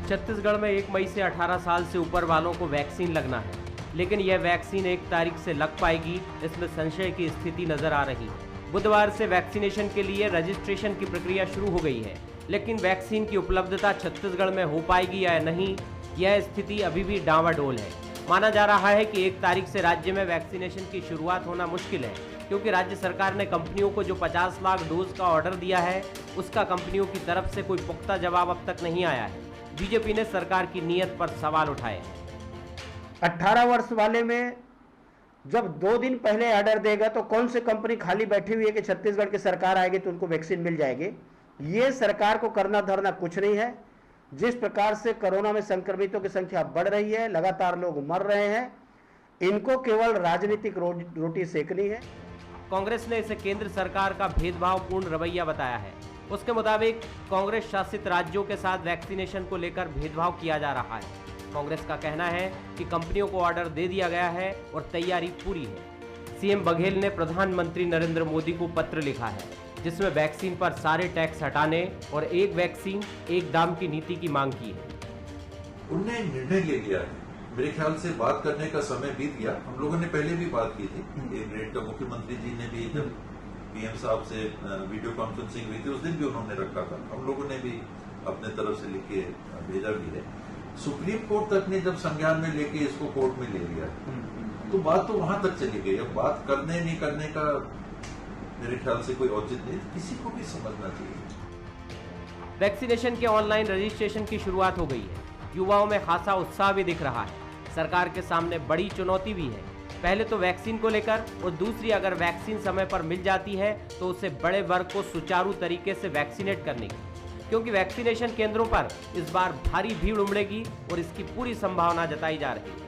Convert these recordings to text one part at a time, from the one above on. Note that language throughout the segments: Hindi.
छत्तीसगढ़ में 1 मई से 18 साल से ऊपर वालों को वैक्सीन लगना है, लेकिन यह वैक्सीन 1 तारीख से लग पाएगी, इसमें संशय की स्थिति नजर आ रही है। बुधवार से वैक्सीनेशन के लिए रजिस्ट्रेशन की प्रक्रिया शुरू हो गई है, लेकिन वैक्सीन की उपलब्धता छत्तीसगढ़ में हो पाएगी या नहीं, यह स्थिति अभी भी डांवाडोल है। माना जा रहा है कि 1 तारीख से राज्य में वैक्सीनेशन की शुरुआत होना मुश्किल है, क्योंकि राज्य सरकार ने कंपनियों को जो 50 लाख डोज का ऑर्डर दिया है, उसका कंपनियों की तरफ से कोई पुख्ता जवाब अब तक नहीं आया है। बीजेपी ने सरकार की नीयत पर सवाल उठाए। 18 वर्ष वाले में जब 2 दिन पहले ऑर्डर देगा तो कौन सी कंपनी खाली बैठी हुई है कि छत्तीसगढ़ की सरकार आएगी तो उनको वैक्सीन मिल जाएगी? ये सरकार को करना धरना कुछ नहीं है। जिस प्रकार से कोरोना में संक्रमितों की संख्या बढ़ रही है, लगातार लोग मर रहे हैं, इनको केवल राजनीतिक रोटी सेकनी है। कांग्रेस ने इसे केंद्र सरकार का भेदभावपूर्ण रवैया बताया है। उसके मुताबिक कांग्रेस शासित राज्यों के साथ वैक्सीनेशन को लेकर भेदभाव किया जा रहा है। कांग्रेस का कहना है कि कंपनियों को ऑर्डर दे दिया गया है और तैयारी पूरी है। सीएम बघेल ने प्रधानमंत्री नरेंद्र मोदी को पत्र लिखा है, जिसमें वैक्सीन पर सारे टैक्स हटाने और एक वैक्सीन एक दाम की नीति की मांग की है। उन्होंने निर्णय ले लिया है। मेरे ख्याल से बात करने का समय बीत गया। हम लोगों ने पहले भी बात की थी। एक रेट का मुख्यमंत्री जी ने भी जब पीएम साहब से वीडियो कॉन्फ्रेंसिंग हुई थी, उस दिन भी उन्होंने रखा था। हम लोगों ने भी अपने तरफ से लिख के भेजा भी है। सुप्रीम कोर्ट तक ने जब संज्ञान में लेके इसको कोर्ट में ले लिया, तो बात तो वहां तक चली गई। अब बात करने नहीं करने का मेरे ख्याल से कोई औचित्य नहीं, किसी को भी समझना चाहिए। वैक्सीनेशन के ऑनलाइन रजिस्ट्रेशन की शुरुआत हो गई है। युवाओं में खासा उत्साह भी दिख रहा है। सरकार के सामने बड़ी चुनौती भी है। पहले तो वैक्सीन को लेकर, और दूसरी अगर वैक्सीन समय पर मिल जाती है तो उसे बड़े वर्ग को सुचारू तरीके से वैक्सीनेट करने की, क्योंकि वैक्सीनेशन केंद्रों पर इस बार भारी भीड़ उमड़ेगी और इसकी पूरी संभावना जताई जा रही है।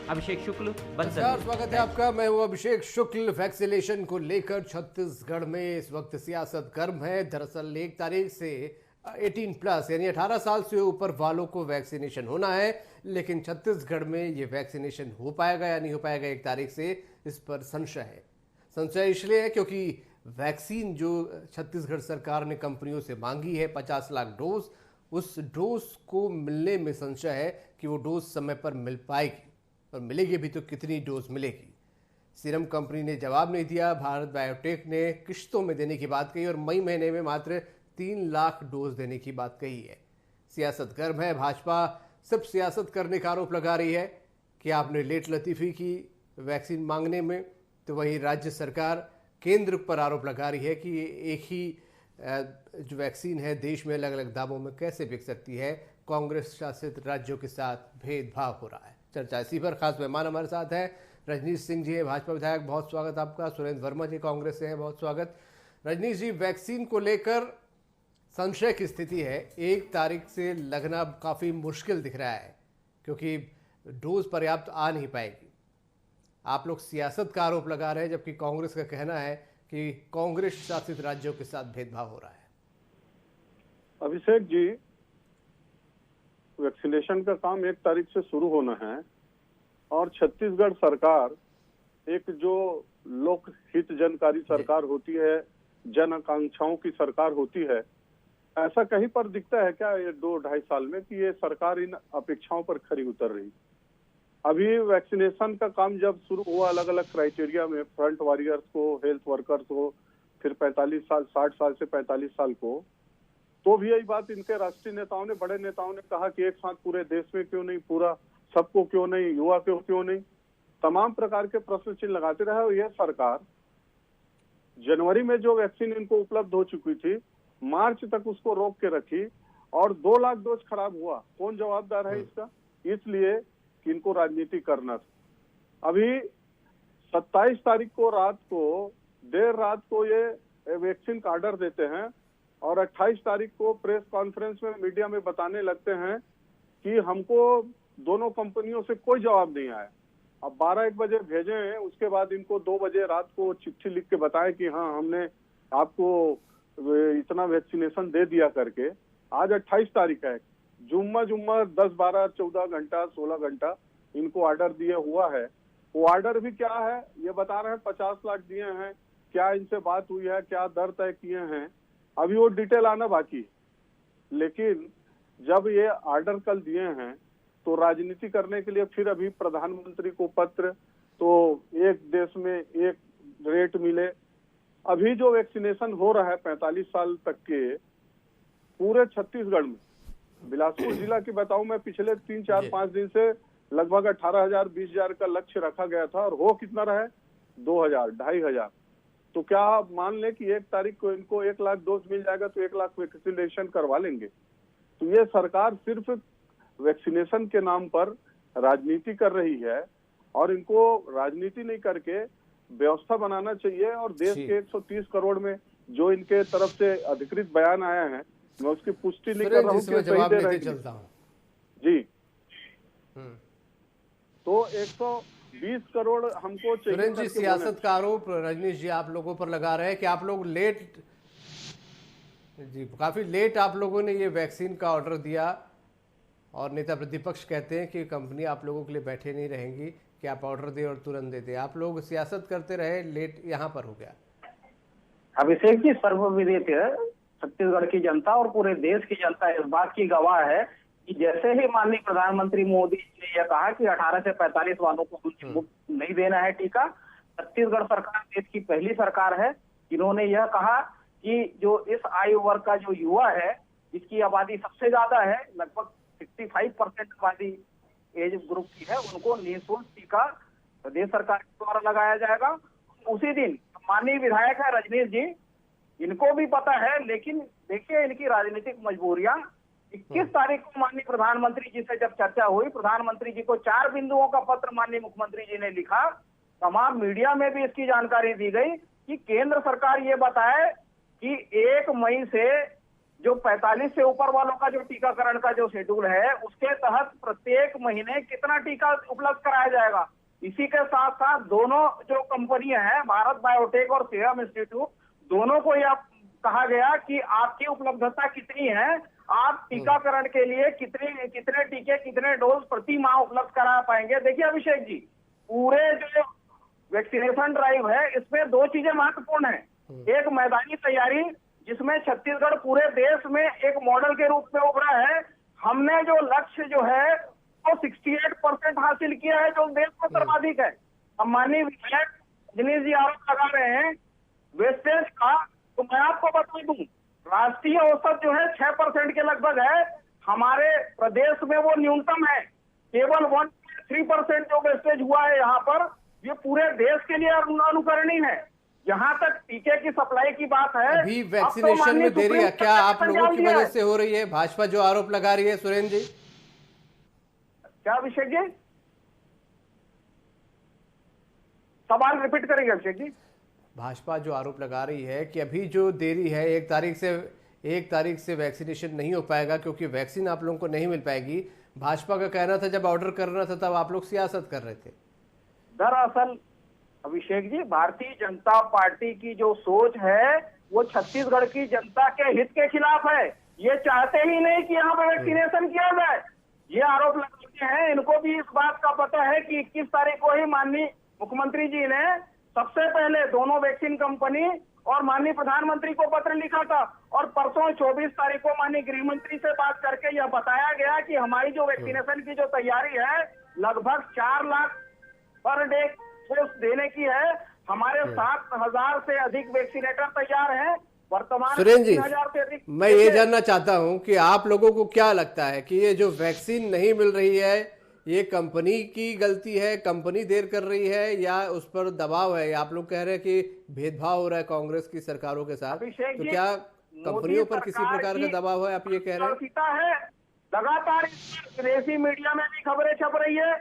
अभिषेक शुक्ल, स्वागत है आपका। मैं हूं अभिषेक शुक्ल। वैक्सीनेशन को लेकर छत्तीसगढ़ में इस वक्त सियासत गर्म है। दरअसल 1 तारीख से 18+ यानी 18 साल से ऊपर वालों को वैक्सीनेशन होना है, लेकिन छत्तीसगढ़ में ये वैक्सीनेशन हो पाएगा या नहीं हो पाएगा 1 तारीख से, इस पर संशय है। संशय इसलिए है क्योंकि वैक्सीन जो छत्तीसगढ़ सरकार ने कंपनियों से मांगी है 50 लाख डोज, उस डोज को मिलने में संशय है कि वो डोज समय पर मिल पाएगी, और मिलेगी भी तो कितनी डोज मिलेगी। सीरम कंपनी ने जवाब नहीं दिया। भारत बायोटेक ने किश्तों में देने की बात कही और मई महीने में मात्र 3 लाख डोज देने की बात कही है। सियासत गर्म है। भाजपा सिर्फ सियासत करने का आरोप लगा रही है कि आपने लेट लतीफ़ी की वैक्सीन मांगने में, तो वहीं राज्य सरकार केंद्र पर आरोप लगा रही है कि एक ही जो वैक्सीन है देश में अलग अलग दामों में कैसे बिक सकती है। कांग्रेस शासित राज्यों के साथ भेदभाव हो रहा है। चर्चा इसी पर खास मेहमान हमारे साथ हैं। रजनीश सिंह जी है, भाजपा विधायक, बहुत स्वागत आपका। सुरेंद्र वर्मा जी कांग्रेस से हैं, बहुत स्वागत। रजनीश जी, वैक्सीन को लेकर संशय की स्थिति है। 1 तारीख से लगना काफ़ी मुश्किल दिख रहा है क्योंकि डोज पर्याप्त आ नहीं पाएगी। आप लोग सियासत का आरोप लगा रहे हैं, जबकि कांग्रेस का कहना है कि कांग्रेस शासित राज्यों के साथ भेदभाव हो रहा है। अभिषेक जी, वैक्सीनेशन का काम 1 तारीख से शुरू होना है और छत्तीसगढ़ सरकार एक जो लोक हित जनकारी सरकार होती है, जन आकांक्षाओं की सरकार होती है, ऐसा कहीं पर दिखता है क्या ये 2-2.5 साल में कि ये सरकार इन अपेक्षाओं पर खरी उतर रही? अभी वैक्सीनेशन का काम जब शुरू हुआ अलग अलग क्राइटेरिया में, फ्रंट वॉरियर्स को, हेल्थ वर्कर्स को, फिर 45 साल 60 साल से 45 साल को, तो भी यही बात इनके राष्ट्रीय नेताओं ने, बड़े नेताओं ने कहा कि एक साथ पूरे देश में क्यों नहीं, पूरा सबको क्यों नहीं, युवा को क्यों नहीं, तमाम प्रकार के प्रश्न चिन्ह लगाते रहे। और यह सरकार जनवरी में जो वैक्सीन इनको उपलब्ध हो चुकी थी, मार्च तक उसको रोक के रखी और 2 लाख डोज खराब हुआ। कौन जवाबदार है इसका? इसलिए कि इनको राजनीति करना था। अभी 27 तारीख को रात को, देर रात को ये वैक्सीन का ऑर्डर देते हैं और 28 तारीख को प्रेस कॉन्फ्रेंस में मीडिया में बताने लगते हैं कि हमको दोनों कंपनियों से कोई जवाब नहीं आया। अब 12-1 बजे भेजे हैं, उसके बाद इनको 2 बजे रात को चिट्ठी लिख के बताएं कि हाँ हमने आपको इतना वैक्सीनेशन दे दिया करके। आज 28 तारीख है, जुम्मा 10, 12, 14 घंटा 16 घंटा इनको ऑर्डर दिया हुआ है। वो ऑर्डर भी क्या है ये बता रहे हैं, 50 लाख दिए हैं, क्या इनसे बात हुई है, क्या दर तय किए हैं, अभी वो डिटेल आना बाकी है। लेकिन जब ये ऑर्डर कल दिए हैं तो राजनीति करने के लिए फिर अभी प्रधानमंत्री को पत्र, तो एक देश में एक रेट मिले। अभी जो वैक्सीनेशन हो रहा है 45 साल तक के पूरे छत्तीसगढ़ में, बिलासपुर जिला की बताऊं मैं, पिछले 3-4-5 दिन से लगभग 18,000-20,000 का लक्ष्य रखा गया था और हो कितना रहा है 2,000-2,500। तो क्या आप मान लें कि 1 तारीख को इनको 1 लाख डोज मिल जाएगा तो 1 लाख वैक्सीनेशन करवा लेंगे। तो ये सरकार सिर्फ वैक्सीनेशन के नाम पर राजनीति कर रही है और इनको राजनीति नहीं करके व्यवस्था बनाना चाहिए। और देश के 130 करोड़ में जो इनके तरफ से अधिकृत बयान आया है, मैं उसकी पुष्टि नहीं कर रहा हूँ कि सही दे रहे जी। तो 120 करोड़ हमको चाहिए। सुरेंद्र जी, सियासत का आरोप रजनीश जी आप लोगों पर लगा रहे हैं कि आप लोग काफी लेट आप लोगों ने ये वैक्सीन का ऑर्डर दिया और नेता प्रतिपक्ष कहते हैं कि कंपनी आप लोगों के लिए बैठे नहीं रहेंगी कि आप ऑर्डर दे और तुरंत दे दे। आप लोग सियासत करते रहे, लेट यहाँ पर हो गया। अभिषेक जी, सर्वविदित छत्तीसगढ़ की जनता और पूरे देश की जनता इस बात की गवाह है कि जैसे ही माननीय प्रधानमंत्री मोदी जी ने यह कहा कि 18 से 45 वालों को मुफ्त नहीं देना है टीका, छत्तीसगढ़ सरकार देश की पहली सरकार है जिन्होंने यह कहा कि जो इस आयु वर्ग का जो युवा है, जिसकी आबादी सबसे ज्यादा है, लगभग 65% आबादी एज ग्रुप की है, उनको निःशुल्क टीका प्रदेश सरकार के द्वारा लगाया जाएगा। उसी दिन माननीय विधायक है रजनीश जी, इनको भी पता है, लेकिन देखिए इनकी राजनीतिक मजबूरियां। 21 तारीख को माननीय प्रधानमंत्री जी से जब चर्चा हुई, प्रधानमंत्री जी को 4 बिंदुओं का पत्र माननीय मुख्यमंत्री जी ने लिखा। तमाम मीडिया में भी इसकी जानकारी दी गई कि केंद्र सरकार ये बताए कि 1 मई से जो 45 से ऊपर वालों का जो टीकाकरण का जो शेड्यूल है, उसके तहत प्रत्येक महीने कितना टीका उपलब्ध कराया जाएगा। इसी के साथ साथ दोनों जो कंपनियां हैं, भारत बायोटेक और सीरम इंस्टीट्यूट, दोनों को यह कहा गया कि आपकी उपलब्धता कितनी है, आप टीकाकरण के लिए कितने टीके, कितने डोज प्रति माह उपलब्ध करा पाएंगे। देखिए अभिषेक जी, पूरे जो वैक्सीनेशन ड्राइव है इसमें 2 चीजें महत्वपूर्ण है। एक मैदानी तैयारी, जिसमें छत्तीसगढ़ पूरे देश में एक मॉडल के रूप में उभरा है। हमने जो लक्ष्य जो है वो 68% हासिल किया है, जो देश में सर्वाधिक है। अब माननीय विधायक दिनेश जी आरोप लगा रहे हैं वेस्टेज का, तो मैं आपको बता दूं राष्ट्रीय औसत जो है 6% के लगभग है, हमारे प्रदेश में वो न्यूनतम है। केवल 1.3% जो वेस्टेज हुआ है यहाँ पर, ये पूरे देश के लिए अनुकरणीय है। जहां तक टीके की सप्लाई की बात है, अभी वैक्सीनेशन में देरी है, क्या आप लोगों की वजह से हो रही है? भाजपा जो आरोप लगा रही है, सुरेंद्र जी, क्या अभिषेक जी सवाल रिपीट करेंगे? अभिषेक जी, भाजपा जो आरोप लगा रही है कि अभी जो देरी है 1 तारीख से वैक्सीनेशन नहीं हो पाएगा क्योंकि वैक्सीन आप लोगों को नहीं मिल पाएगी। भाजपा का कहना था जब ऑर्डर करना था तब आप लोग सियासत कर रहे थे। दरअसल अभिषेक जी, भारतीय जनता पार्टी की जो सोच है वो छत्तीसगढ़ की जनता के हित के खिलाफ है। ये चाहते ही नहीं कि यहाँ पे वैक्सीनेशन किया जाए। ये आरोप लगाते हैं, इनको भी इस बात का पता है कि 21 तारीख को ही माननीय मुख्यमंत्री जी ने सबसे पहले दोनों वैक्सीन कंपनी और माननीय प्रधानमंत्री को पत्र लिखा था और परसों 24 तारीख को माननीय गृह मंत्री से बात करके यह बताया गया कि हमारी जो वैक्सीनेशन की जो तैयारी है लगभग 4 लाख पर डे डोज देने की है। हमारे 7,000 से अधिक वैक्सीनेटर तैयार हैं। वर्तमान सुरेंद्र जी, 3,000 से अधिक। मैं ये जानना चाहता हूं कि आप लोगों को क्या लगता है कि ये जो वैक्सीन नहीं मिल रही है, ये कंपनी की गलती है, कंपनी देर कर रही है, या उस पर दबाव है? आप लोग कह रहे हैं कि भेदभाव हो रहा है कांग्रेस की सरकारों के साथ, तो क्या कंपनियों पर किसी प्रकार का दबाव है? आप ये कह रहे हैं? लगातार विदेशी मीडिया में भी खबरें छप रही है।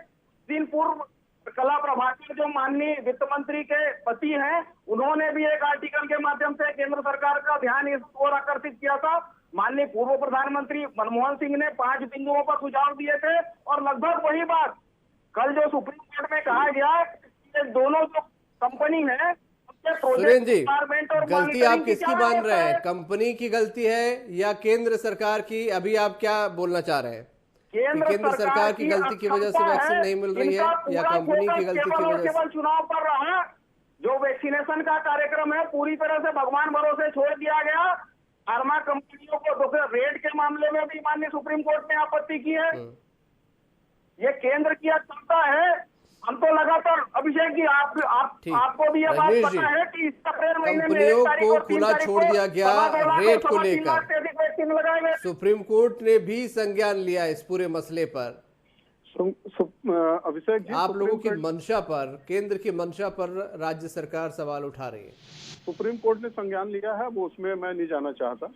दिन पूर्व कला प्रभाकर जो माननीय वित्त मंत्री के पति हैं, उन्होंने भी एक आर्टिकल के माध्यम से केंद्र सरकार का ध्यान इस ओर आकर्षित किया था। माननीय पूर्व प्रधानमंत्री मनमोहन सिंह ने 5 बिंदुओं पर सुझाव दिए थे और लगभग वही बात कल जो सुप्रीम कोर्ट में कहा गया कि दोनों जो कंपनी है, सुरेंद्र जी, गलती आप किसकी मान रहे हैं? कंपनी की गलती है या केंद्र सरकार की? अभी आप क्या बोलना चाह रहे हैं? केंद्र सरकार की गलती की वजह से वैक्सीन नहीं मिल रही है या कंपनी की गलती की वजह से? केवल चुनाव पर रहा, जो वैक्सीनेशन का कार्यक्रम है पूरी तरह से भगवान भरोसे छोड़ दिया गया। फार्मा कंपनियों को तो रेट के मामले में भी माननीय सुप्रीम कोर्ट ने आपत्ति की है। ये केंद्र की क्षमता है। हम तो लगातार, अभिषेक जी आपको भी ये बात रजनीश पता है कि इस अप्रैल महीने में कंपनियों 1 तारीख को और 3 खुला तारीख छोड़ को दिया गया 2.25 लाख रेट और को 3 लेकर। लाख से अधिक वैक्सीन लगाए गए। सुप्रीम कोर्ट ने भी संज्ञान लिया इस पूरे मसले पर। अभिषेक जी, आप लोगों की मंशा पर, केंद्र की मंशा पर राज्य सरकार सवाल उठा रही है। सुप्रीम कोर्ट ने संज्ञान लिया है, वो उसमें मैं नहीं जाना चाहता।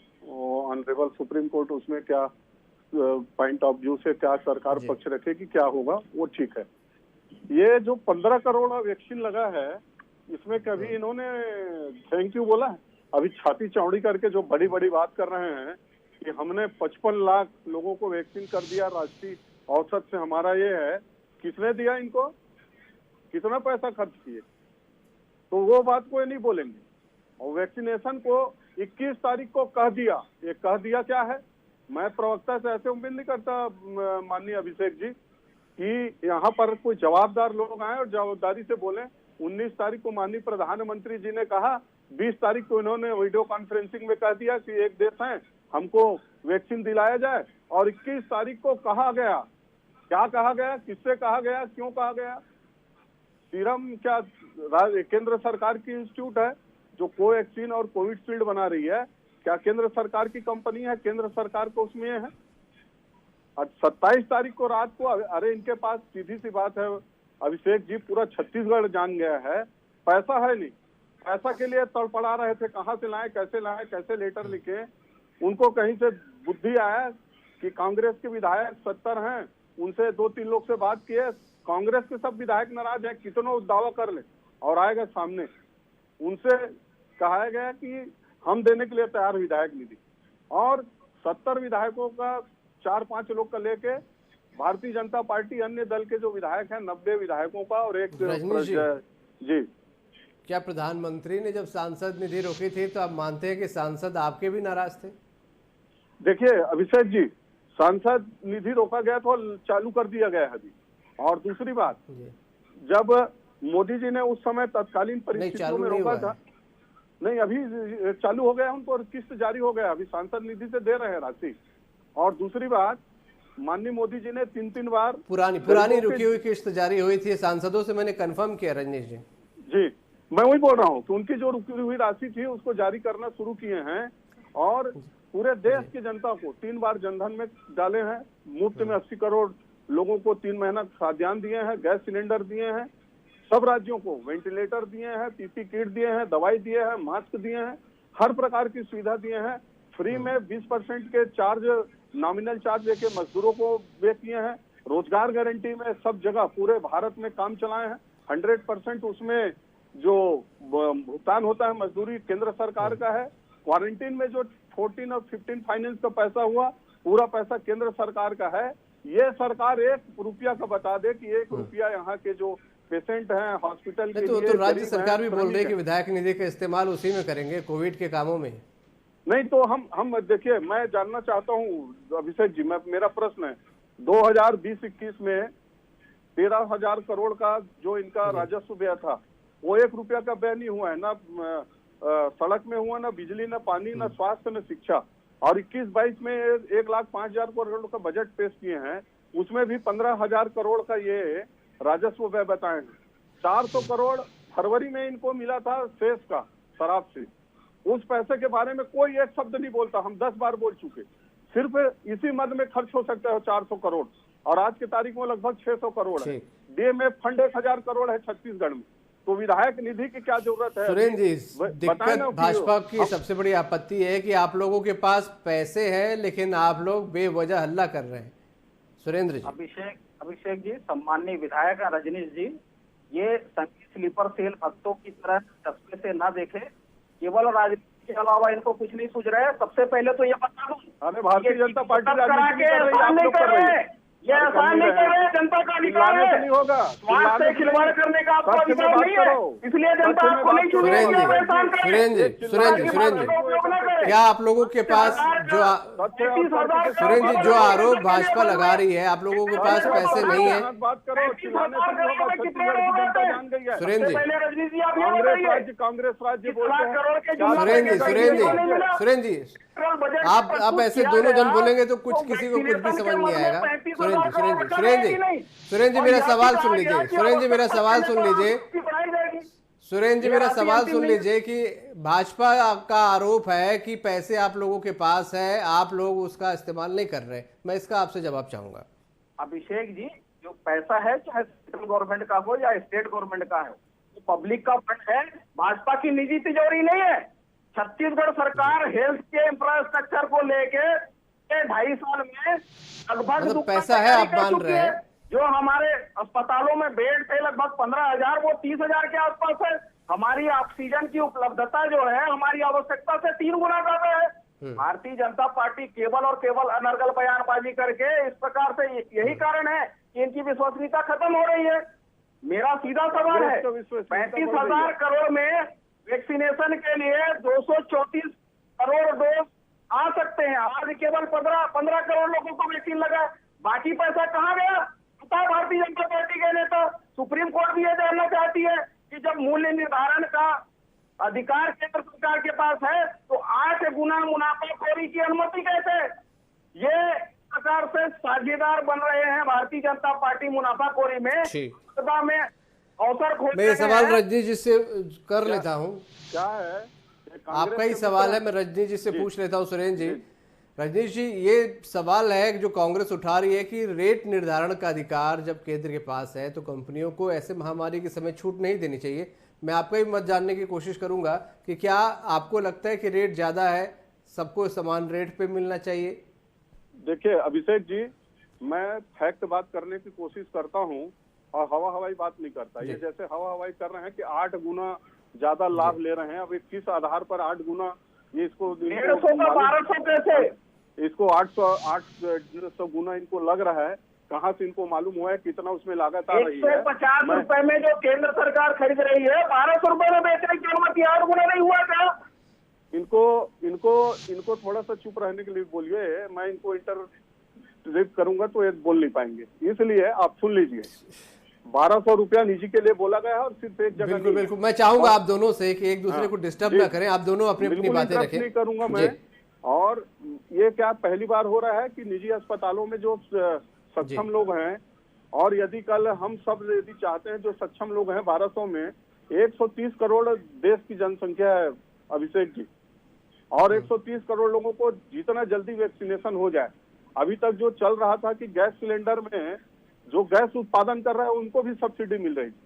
ऑनरेबल सुप्रीम कोर्ट उसमें क्या पॉइंट ऑफ व्यू से क्या सरकार पक्ष रखेगी, क्या होगा, वो ठीक है। ये जो 15 करोड़ वैक्सीन लगा है, इसमें कभी इन्होंने थैंक यू बोला है? अभी छाती चौड़ी करके जो बड़ी बड़ी बात कर रहे हैं कि हमने 55 लाख लोगों को वैक्सीन कर दिया राष्ट्रीय औसत से, हमारा ये है, किसने दिया इनको, कितना पैसा खर्च किए, तो वो बात कोई नहीं बोलेंगे। और वैक्सीनेशन को 21 तारीख को कह दिया, ये कह दिया क्या है? मैं प्रवक्ता से ऐसे उम्मीद नहीं करता माननीय अभिषेक जी कि यहाँ पर कोई जवाबदार लोग आए और जवाबदारी से बोले। 19 तारीख को माननीय प्रधानमंत्री जी ने कहा, 20 तारीख को इन्होंने वीडियो कॉन्फ्रेंसिंग में कह दिया कि एक देश है, हमको वैक्सीन दिलाया जाए। और 21 तारीख को कहा गया, क्या कहा गया, किससे कहा गया, क्यों कहा गया? सीरम क्या केंद्र सरकार की इंस्टीट्यूट है जो कोवैक्सीन और कोविशील्ड बना रही है? क्या केंद्र सरकार की कंपनी है? केंद्र सरकार को उसमें है। 27 तारीख को रात को, अरे इनके पास सीधी सी बात है अभिषेक जी, पूरा छत्तीसगढ़ जान गया है, पैसा है नहीं, पैसा के लिए तड़पड़ा रहे थे, कहाँ से लाए, कैसे लेटर लिखे। उनको कहीं से बुद्धि आया कि कांग्रेस के विधायक 70 हैं, उनसे 2-3 लोग से बात किए, कांग्रेस के सब विधायक नाराज हैं, कितनों दावा कर ले और आएगा सामने। उनसे कहा गया कि हम देने के लिए तैयार विधायक निधि, और 70 विधायकों का 4-5 लोग का लेके भारतीय जनता पार्टी अन्य दल के जो विधायक हैं 90 विधायकों का और एक जी। क्या प्रधानमंत्री ने जब सांसद निधि रोकी थी तो आप मानते हैं कि सांसद आपके भी नाराज थे? देखिए अभिषेक जी, सांसद निधि रोका गया तो चालू कर दिया गया है अभी। और दूसरी बात, जब मोदी जी ने उस समय तत्कालीन परिस्थितियों में रोका था, नहीं अभी चालू हो गया, उनको किस्त जारी हो गया, अभी सांसद निधि से दे रहे हैं राशि। और दूसरी बात, माननीय मोदी जी ने 3-3 बार पुरानी रुकी हुई किस्त जारी हुई थी, सांसदों से मैंने कंफर्म किया रजनीश जी। जी, मैं वही बोल रहा हूँ कि उनकी जो रुकी हुई राशि थी उसको जारी करना शुरू किए हैं और पूरे देश की जनता को 3 बार जनधन में डाले हैं, मुफ्त में 80 करोड़ लोगों को 3 महीना खाद्यान्न दिए हैं, गैस सिलेंडर दिए हैं, सब राज्यों को वेंटिलेटर दिए हैं, पीपी किट दिए हैं, दवाई दिए हैं, मास्क दिए हैं, हर प्रकार की सुविधा दिए हैं। फ्री में 20% के चार्ज, नॉमिनल चार्ज देके मजदूरों को वे किए हैं। रोजगार गारंटी में सब जगह पूरे भारत में काम चलाए हैं। 100% उसमें जो भुगतान होता है मजदूरी केंद्र सरकार का है। क्वारंटीन में जो 14 और 15 फाइनेंस का पैसा हुआ, पूरा पैसा केंद्र सरकार का है। ये सरकार 1 रुपया का बता दे कि 1 रुपया यहाँ के जो पेशेंट हैं हॉस्पिटल के लिए, तो राज्य सरकार भी बोल रही है कि विधायक निधि का इस्तेमाल उसी में करेंगे, कोविड के कामों में। नहीं तो हम देखिए, मैं जानना चाहता हूँ अभिषेक जी, मेरा प्रश्न है 2020-21 में 13,000 करोड़ का जो इनका राजस्व व्यय था, वो 1 रुपया का व्यय नहीं हुआ है, ना सड़क में हुआ, ना बिजली, ना पानी, ना स्वास्थ्य, ना शिक्षा। और 21-22 में 1,05,000 करोड़ का बजट पेश किए हैं, उसमें भी 15,000 करोड़ का ये राजस्व व्यय बताए हैं। 400 करोड़ फरवरी में इनको मिला था सेस का, शराब से। उस पैसे के बारे में कोई एक शब्द नहीं बोलता, हम 10 बार बोल चुके। सिर्फ इसी मद में खर्च हो सकता है 400 करोड़, और आज की तारीख में लगभग 600 करोड़ है। डीएमएफ फंड 1,000 करोड़ है छत्तीसगढ़ में, तो विधायक निधि की क्या जरूरत है? सुरेंद्र जी, दिक्कत भाजपा की सबसे बड़ी आपत्ति है कि आप लोगों के पास पैसे हैं लेकिन आप लोग बेवजह हल्ला कर रहे हैं। सुरेंद्र जी। अभिषेक जी, सम्माननीय विधायक रजनीश जी, ये संगीत स्लीपर सेल भक्तों की तरह चस्पे से ना देखे, केवल राजनीति के अलावा इनको कुछ नहीं सूझ रहा है। सबसे पहले तो ये बता दूं, अरे भारतीय जनता पार्टी राजनीति कर रही है, ये आसान नहीं कर रहे हैं, जनता का अधिकार है, नहीं होगा, स्वास्थ्य से खिलवाड़ करने का आपको अधिकार नहीं है, इसलिए जनता आपको नहीं चुनेगी। सुरेंद्र जी, क्या आप लोगों के पास सुरेंद्र जी, जो आरोप भाजपा लगा रही है, आप लोगों के पास पैसे नहीं है। सुरेंद्र जी, कांग्रेस राज्य सुरेंद्र जी, आप ऐसे दोनों जन बोलेंगे तो कुछ किसी को कुछ भी समझ नहीं आएगा। सुरेंद्र जी, मेरा सवाल सुन लीजिए। सुरेंद्र जी, मेरा सवाल सुन लीजिए। सुरेंद्र जी, मेरा सवाल सुन लीजिए कि भाजपा का आरोप है कि पैसे आप लोगों के पास है, आप लोग उसका इस्तेमाल नहीं कर रहे। मैं इसका आपसे जवाब चाहूंगा। अभिषेक जी, जो पैसा है चाहे सेंट्रल गवर्नमेंट का हो या स्टेट गवर्नमेंट का है, वो पब्लिक का फंड है, भाजपा की निजी तिजोरी नहीं है। छत्तीसगढ़ सरकार हेल्थ के इंफ्रास्ट्रक्चर को लेके 2.5 साल में लगभग मतलब पैसा है, आप मान रहे हैं। जो हमारे अस्पतालों में बेड थे लगभग 15,000, वो 30,000 के आसपास है। हमारी ऑक्सीजन की उपलब्धता जो है हमारी आवश्यकता से 3 गुना ज्यादा है। भारतीय जनता पार्टी केवल और केवल अनर्गल बयानबाजी करके इस प्रकार से, यही कारण है कि इनकी विश्वसनीयता खत्म हो रही है। मेरा सीधा सवाल है, 35,000 करोड़ में वैक्सीनेशन के लिए 234 करोड़ डोज आ सकते हैं। आज केवल 15 करोड़ लोगों को वैक्सीन लगा, बाकी पैसा कहाँ गया? पता भारतीय जनता पार्टी के नेता, सुप्रीम कोर्ट भी ये जानना चाहती है कि जब मूल्य निर्धारण का अधिकार केंद्र सरकार के पास है तो 8 गुना मुनाफाखोरी की अनुमति कैसे? ये प्रकार से साझेदार बन रहे हैं भारतीय जनता पार्टी मुनाफाखोरी में, अवसर खोल। मैं ये सवाल रजनी जी से कर लेता हूँ। क्या है आपका ही सवाल है, मैं रजनी जी से पूछ लेता हूँ। सुरेंद्र जी, रजनीश जी, ये सवाल है जो कांग्रेस उठा रही है कि रेट निर्धारण का अधिकार जब केंद्र के पास है तो कंपनियों को ऐसे महामारी के समय छूट नहीं देनी चाहिए। मैं आपका भी मत जानने की कोशिश करूंगा कि क्या आपको लगता है कि रेट ज्यादा है, सबको समान रेट पे मिलना चाहिए? देखिए अभिषेक जी, मैं फैक्ट बात करने की कोशिश करता हूं और हवा हवाई बात नहीं करता। ये जैसे हवा हवाई कर रहे हैं कि 8 गुना ज्यादा लाभ ले रहे हैं। अब किस आधार पर 8 गुना? ये इसको 150 का 1200 कैसे? इसको 800 गुना इनको लग रहा है। कहाँ से इनको मालूम हुआ है कितना उसमें लागत आ रही है? 150 रुपए में जो केंद्र सरकार खरीद रही है, 1200 रुपए में बेचने की अनुमति 8 गुना नहीं हुआ क्या? इनको थोड़ा सा चुप रहने के लिए बोलिए। मैं इनको इंटरप्रेट करूंगा तो ये बोल नहीं पाएंगे, इसलिए आप सुन लीजिए। 1200 रुपया निजी के लिए बोला गया है और सिर्फ एक जगह। बिल्कुल बिल्कुल, मैं चाहूंगा आप दोनों से कि एक दूसरे को डिस्टर्ब ना करें, आप दोनों अपनी अपनी बातें रखें। नहीं करूंगा मैं। और ये क्या पहली बार हो रहा है कि निजी अस्पतालों में जो सक्षम लोग हैं, और यदि कल हम सब यदि चाहते हैं, जो सक्षम लोग हैं 1200 में 130 करोड़ देश की जनसंख्या है अभिषेक जी, और 130 करोड़ लोगों को जितना जल्दी वैक्सीनेशन हो जाए। अभी तक जो चल रहा था कि गैस सिलेंडर में जो गैस उत्पादन कर रहा है उनको भी सब्सिडी मिल रही थी,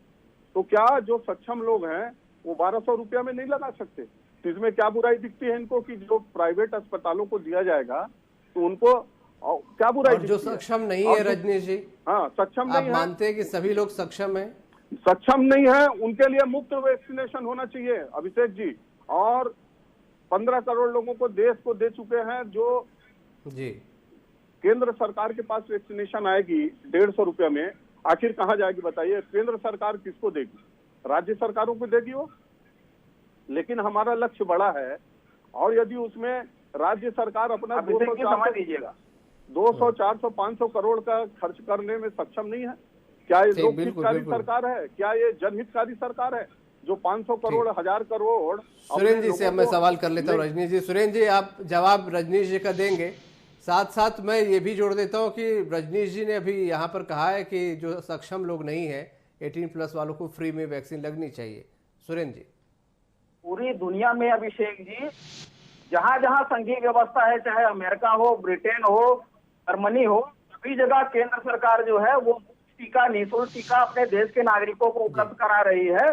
तो क्या जो सक्षम लोग हैं वो 1200 रुपया में नहीं लगा सकते? तो इसमें क्या बुराई दिखती है इनको कि जो प्राइवेट अस्पतालों को दिया जाएगा तो उनको क्या बुराई? जो सक्षम नहीं है रजनीश जी, हाँ सक्षम नहीं है। आप मानते हैं कि सभी लोग सक्षम हैं? सक्षम नहीं है, उनके लिए मुफ्त वैक्सीनेशन होना चाहिए अभिषेक जी। और 15 करोड़ लोगों को देश को दे चुके हैं। जो जी केंद्र सरकार के पास वैक्सीनेशन आएगी 150 रुपया में, आखिर कहाँ जाएगी बताइए? केंद्र सरकार किसको देगी? राज्य सरकारों को देगी वो। लेकिन हमारा लक्ष्य बड़ा है, और यदि उसमें राज्य सरकार अपना 200, 400, 500 करोड़ का खर्च करने में सक्षम नहीं है, क्या ये लोक हितकारी सरकार है? क्या ये जनहितकारी सरकार है जो 500 करोड़ 1000 करोड़? सुरेंद्र जी से मैं सवाल कर लेता हूँ रजनीश जी। सुरेंद्र जी, आप जवाब रजनीश जी का देंगे। साथ साथ मैं ये भी जोड़ देता हूँ कि रजनीश जी ने अभी यहाँ पर कहा है कि जो सक्षम लोग नहीं है 18+ वालों को फ्री में वैक्सीन लगनी चाहिए। सुरेंद्र जी, पूरी दुनिया में अभिषेक जी जहां जहां संघीय व्यवस्था है, चाहे अमेरिका हो, ब्रिटेन हो, जर्मनी हो, सभी जगह केंद्र सरकार जो है वो टीका, निःशुल्क टीका अपने देश के नागरिकों को उपलब्ध करा रही है।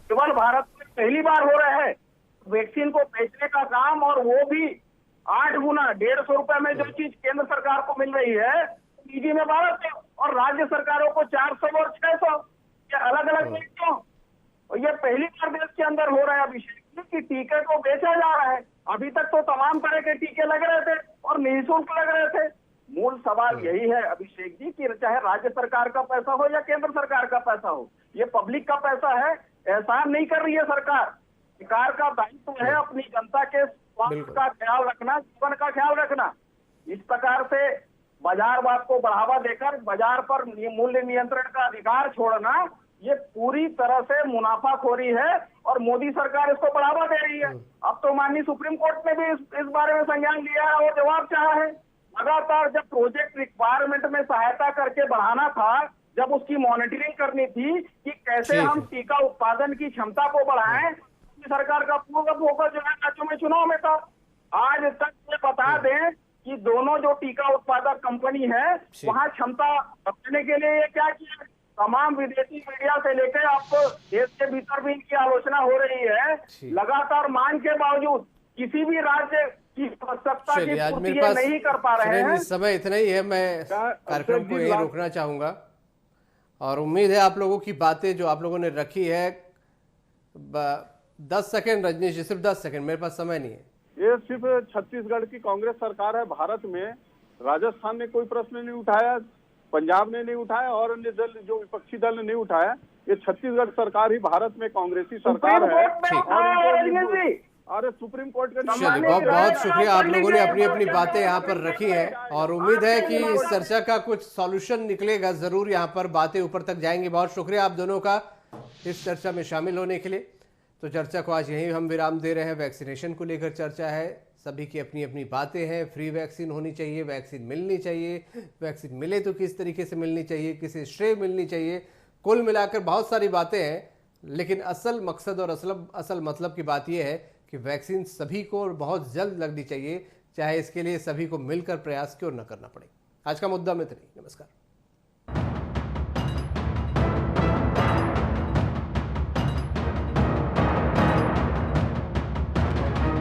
केवल भारत में पहली बार हो रहा है वैक्सीन को बेचने का काम, और वो भी 8 गुना 150 रुपए में जो चीज केंद्र सरकार को मिल रही है निजी में 1200 और राज्य सरकारों को 400 और 600। ये अलग अलग रेट क्यों? और ये पहली बार देश के अंदर हो रहा है अभिषेक कि टीके को बेचा जा रहा है। अभी तक तो तमाम तरह के टीके लग रहे थे और निःशुल्क लग रहे थे। मूल सवाल यही है अभिषेक जी कि चाहे राज्य सरकार का पैसा हो या केंद्र सरकार का पैसा हो, ये पब्लिक का पैसा है। एहसान नहीं कर रही है सरकार। सरकार का दायित्व है अपनी जनता के स्वास्थ्य का ख्याल रखना, जीवन का ख्याल रखना। इस प्रकार से बाजारवाद को बढ़ावा देकर बाजार पर मूल्य नियंत्रण का अधिकार छोड़ना, ये पूरी तरह से मुनाफाखोरी है और मोदी सरकार इसको बढ़ावा दे रही है। अब तो माननीय सुप्रीम कोर्ट ने भी इस बारे में संज्ञान लिया है और जवाब चाहा है। लगातार जब प्रोजेक्ट रिक्वायरमेंट में सहायता करके बढ़ाना था, जब उसकी मॉनिटरिंग करनी थी कि कैसे हम टीका उत्पादन की क्षमता को बढ़ाएं, सरकार का पूरा फोकस जो है राज्यों में चुनाव में था। आज तक ये बता दें कि दोनों जो टीका उत्पादक कंपनी है वहां क्षमता बढ़ाने के लिए ये क्या किया। तमाम विदेशी मीडिया से लेकर आपको देश के भीतर भी इनकी आलोचना हो रही है। लगातार मांग के बावजूद किसी भी राज्य की आवश्यकता की पूर्ति नहीं कर पा रहे हैं। समय इतना ही है, मैं कार्यक्रम को यही रोकना चाहूंगा और उम्मीद है आप लोगों की बातें जो आप लोगों ने रखी है 10 सेकंड रजनीश जी, सिर्फ 10 सेकंड, मेरे पास समय नहीं है। ये सिर्फ छत्तीसगढ़ की कांग्रेस सरकार है भारत में। राजस्थान ने कोई प्रश्न नहीं उठाया, पंजाब ने नहीं उठाया और अन्य दल जो विपक्षी दल ने नहीं उठाया। ये छत्तीसगढ़ सरकार ही भारत में कांग्रेसी सरकार है। अरे सुप्रीम कोर्ट का चलिए, बहुत बहुत शुक्रिया, आप लोगों ने अपनी अपनी बातें यहाँ पर रखी हैं और उम्मीद है कि इस चर्चा का कुछ सॉल्यूशन निकलेगा, जरूर यहाँ पर बातें ऊपर तक जाएंगी। बहुत शुक्रिया आप दोनों का इस चर्चा में शामिल होने के लिए। तो चर्चा को आज यहीं हम विराम दे रहे हैं। वैक्सीनेशन को लेकर चर्चा है, सभी की अपनी अपनी बातें हैं। फ्री वैक्सीन होनी चाहिए, वैक्सीन मिलनी चाहिए, वैक्सीन मिले तो किस तरीके से मिलनी चाहिए, किसे श्रेय मिलनी चाहिए, कुल मिलाकर बहुत सारी बातें हैं। लेकिन असल मकसद और असल मतलब की बात यह है कि वैक्सीन सभी को और बहुत जल्द लगनी चाहिए, चाहे इसके लिए सभी को मिलकर प्रयास क्यों न करना पड़े। आज का मुद्दा में इतना ही। नमस्कार।